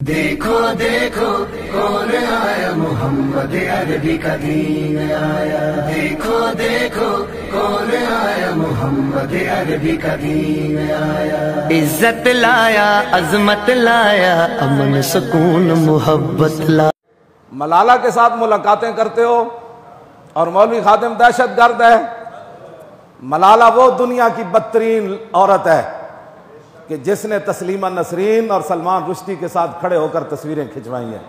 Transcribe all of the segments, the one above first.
دیکھو دیکھو کون آیا، محمد عربی کا دین آیا۔ دیکھو دیکھو کون آیا، محمد عربی کا دین آیا۔ عزت لایا، عظمت لایا، امن سکون محبت لایا۔ ملالہ کے ساتھ ملاقاتیں کرتے ہو اور مولوی خادم دہشت گرد ہے۔ ملالہ وہ دنیا کی بدترین عورت ہے کہ جس نے تسلیمہ نسرین اور سلمان رشدی کے ساتھ کھڑے ہو کر تصویریں کھنچوائی ہیں۔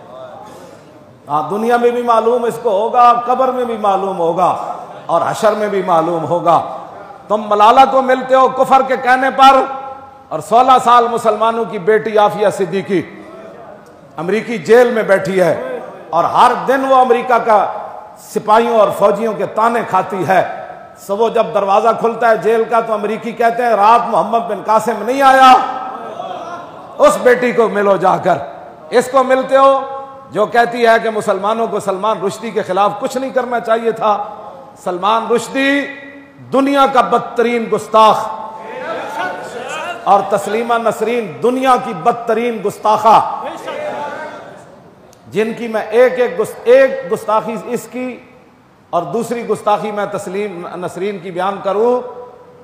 ہاں، دنیا میں بھی معلوم اس کو ہوگا، قبر میں بھی معلوم ہوگا اور حشر میں بھی معلوم ہوگا۔ تم ملالہ کو ملتے ہو کفر کے کہنے پر، اور 16 سال مسلمانوں کی بیٹی عافیہ صدیقی امریکی جیل میں بیٹھی ہے اور ہر دن وہ امریکہ کا سپاہیوں اور فوجیوں کے طعنے کھاتی ہے۔ وہ جب دروازہ کھلتا ہے جیل کا تو امریکی کہتے ہیں رات محمد بن قاسم نہیں آیا۔ اس بیٹی کو ملو جا کر۔ اس کو ملتے ہو جو کہتی ہے کہ مسلمانوں کو سلمان رشدی کے خلاف کچھ نہیں کرنا چاہیے تھا۔ سلمان رشدی دنیا کا بدترین گستاخ اور تسلیمہ نسرین دنیا کی بدترین گستاخہ، جن کی میں ایک گستاخی اس کی اور دوسری گستاخی میں تسلیم نسرین کی بیان کروں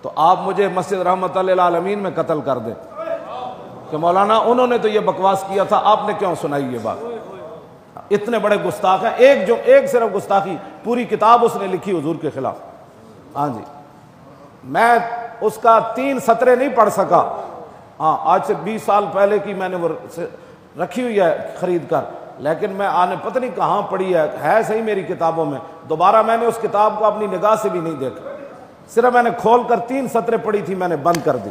تو آپ مجھے مسجد رحمت اللہ العالمین میں قتل کر دیں کہ مولانا انہوں نے تو یہ بکواس کیا تھا، آپ نے کیوں سنائی یہ بات؟ اتنے بڑے گستاخ ہیں۔ ایک صرف گستاخی، پوری کتاب اس نے لکھی حضور کے خلاف۔ ہاں جی، میں اس کا 3 سطریں نہیں پڑھ سکا۔ ہاں، آج سے 20 سال پہلے کی میں نے وہ رکھی ہوئی ہے خرید کر، لیکن میں پتہ نہیں کہاں پڑھی ہے صحیح میری کتابوں میں۔ دوبارہ میں نے اس کتاب کو اپنی نگاہ سے بھی نہیں دیکھا، صرف میں نے کھول کر 3 سطریں پڑھی تھی، میں نے بند کر دی۔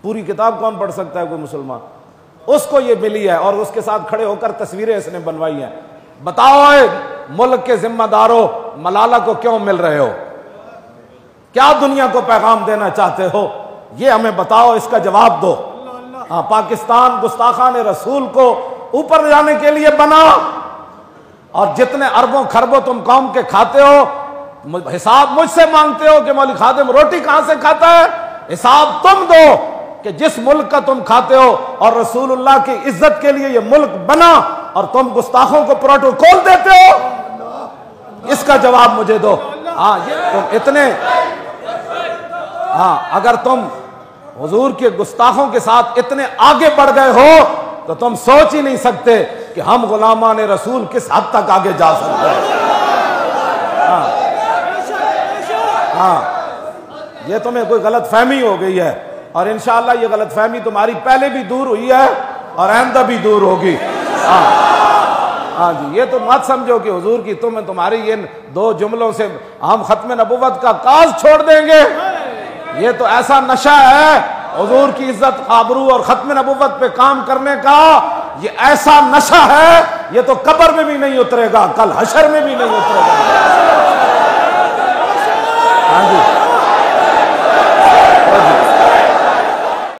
پوری کتاب کون پڑھ سکتا ہے کوئی مسلمان؟ اس کو یہ ملی ہے اور اس کے ساتھ کھڑے ہو کر تصویریں اس نے بنوائی ہیں۔ بتاؤ اے ملک کے ذمہ داروں، ملالہ کو کیوں مل رہے ہو؟ کیا دنیا کو پیغام دینا چاہتے ہو؟ یہ ہمیں بتاؤ، اس کا جواب دو۔ ہاں، پاکستان گستاخان رسول کو اوپر جانے کے لیے بنا، اور جتنے اربوں خربوں تم قوم کے کھاتے ہو، حساب مجھ سے مانگتے ہو کہ مولوی خادم روٹی کہاں سے کھاتا ہے؟ حساب تم دو کہ جس ملک کا تم کھاتے ہو اور رسول اللہ کی عزت کے لیے یہ ملک بنا اور تم گستاخوں کو پروٹوکول دیتے ہو، اس کا جواب مجھے دو۔ ہاں، تم اتنے اگر تم حضور کے گستاخوں کے ساتھ اتنے آگے بڑھ گئے ہو تو تم سوچ ہی نہیں سکتے کہ ہم غلامان رسول کس حد تک آگے جا سکتے ہیں۔ ہاں، یہ تمہیں کوئی غلط فہمی ہو گئی ہے، اور انشاءاللہ یہ غلط فہمی تمہاری پہلے بھی دور ہوئی ہے اور آئندہ بھی دور ہوگی۔ ہاں جی، یہ تو مت سمجھو کہ حضور کی تمہاری ان 2 جملوں سے ہم ختم نبوت کا کاز چھوڑ دیں گے۔ یہ تو ایسا نشہ ہے حضور کی عزت، آبرو اور ختم نبوت پہ کام کرنے کا، یہ ایسا نشہ ہے، یہ تو قبر میں بھی نہیں اترے گا، کل حشر میں بھی نہیں اترے گا۔